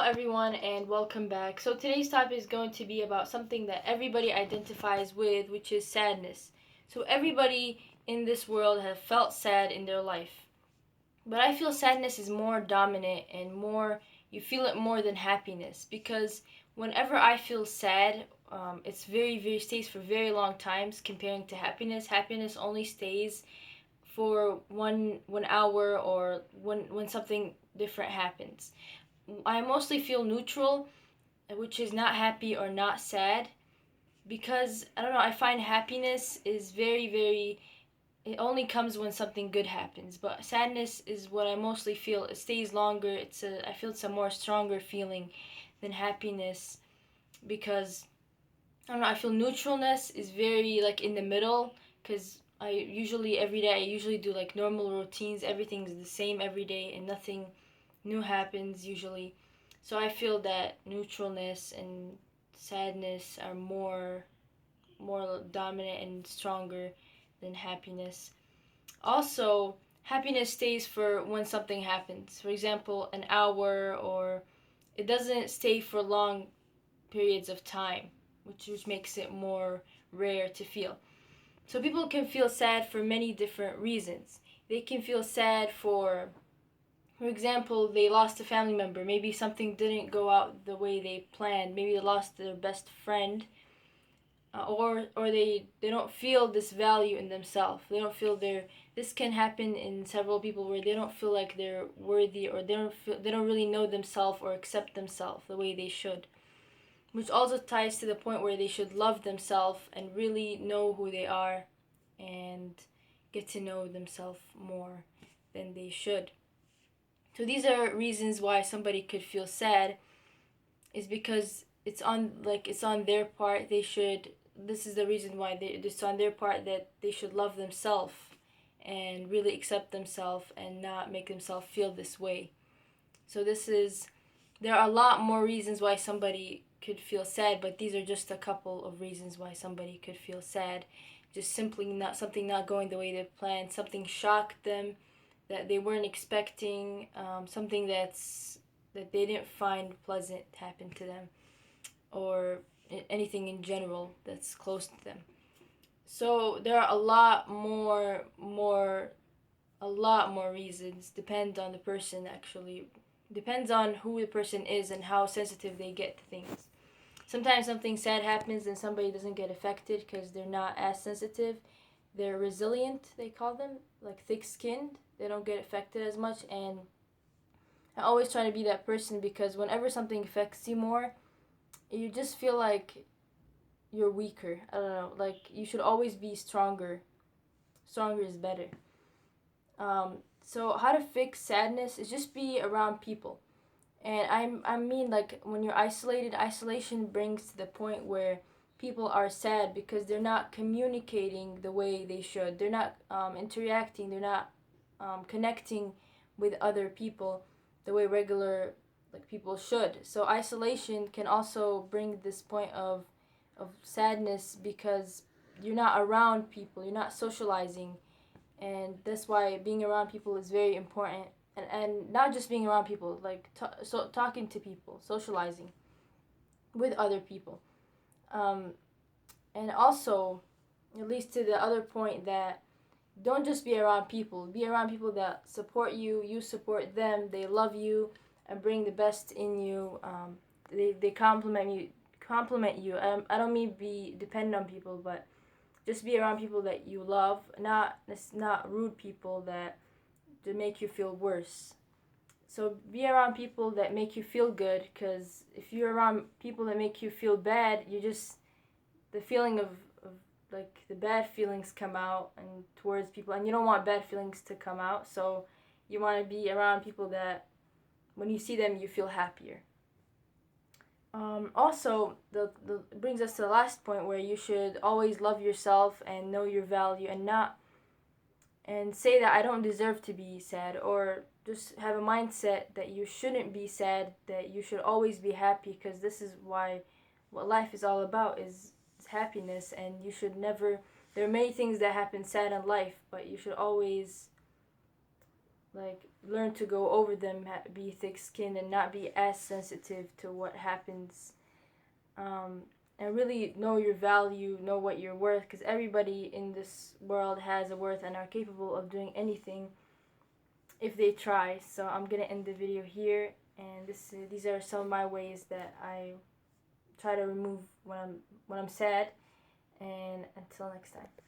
everyone, and welcome back. So, today's topic is going to be about something that everybody identifies with, which is sadness. So, everybody in this world has felt sad in their life. But I feel sadness is more dominant and you feel it more than happiness because whenever I feel sad, it's very stays for very long times comparing to happiness. Happiness only stays for one hour or when something different happens. I mostly feel neutral, which is not happy or not sad, because I don't know, I find happiness is very it only comes when something good happens, but sadness is what I mostly feel. It stays longer. I feel it's a more stronger feeling than happiness because I don't know, I feel neutralness is very like in the middle cuz I usually every day I usually do like normal routines. Everything's the same every day and nothing new happens usually. So I feel that neutralness and sadness are more dominant and stronger than happiness. Also, happiness stays for when something happens. For example, an hour, or it doesn't stay for long periods of time, which makes it more rare to feel. So people can feel sad for many different reasons. They can feel sad for example, they lost a family member. Maybe something didn't go out the way they planned. Maybe they lost their best friend, or they don't feel this value in themselves. They don't feel their. This can happen in several people where they don't feel like they're worthy, or they don't really know themselves or accept themselves the way they should. Which also ties to the point where they should love themselves and really know who they are, and get to know themselves more than they should. So these are reasons why somebody could feel sad, is because it's on their part. They should This is the reason why it's on their part that they should love themselves and really accept themselves and not make themselves feel this way. So there are a lot more reasons why somebody could feel sad, but these are just a couple of reasons why somebody could feel sad. Just simply not something not going the way they planned, something shocked them that they weren't expecting, something that they didn't find pleasant happen to them, or anything in general that's close to them. So there are a lot more reasons. Depend on the person actually. Depends on who the person is and how sensitive they get to things. Sometimes something sad happens and somebody doesn't get affected because they're not as sensitive. They're resilient, they call them, like thick skinned. They don't get affected as much, and I always try to be that person because whenever something affects you more, you just feel like you're weaker. I don't know. Like you should always be stronger. Stronger is better. So how to fix sadness is just be around people. And I mean like when you're isolated, isolation brings to the point where people are sad because they're not communicating the way they should. They're not interacting. They're not connecting with other people the way regular like people should. So isolation can also bring this point of sadness because you're not around people. You're not socializing, and that's why being around people is very important. And not just being around people, like talking to people, socializing with other people. um, and also it leads to the other point that don't just be around people. Be around people that support you, you support them, they love you and bring the best in you. They compliment you. I don't mean be dependent on people, but just be around people that you love, not rude people that to make you feel worse. So be around people that make you feel good, because if you're around people that make you feel bad, you just the feeling of like the bad feelings come out and towards people, and you don't want bad feelings to come out. So you want to be around people that when you see them you feel happier. Also, the brings us to the last point where you should always love yourself and know your value, and not and say that I don't deserve to be sad, or just have a mindset that you shouldn't be sad, that you should always be happy, because this is why what life is all about is happiness. And you should never there are many things that happen sad in life, but you should always like learn to go over them, be thick-skinned, and not be as sensitive to what happens, and really know your value, know what you're worth, because everybody in this world has a worth and are capable of doing anything if they try. So I'm gonna end the video here, and these are some of my ways that I try to remove when I'm sad. And until next time.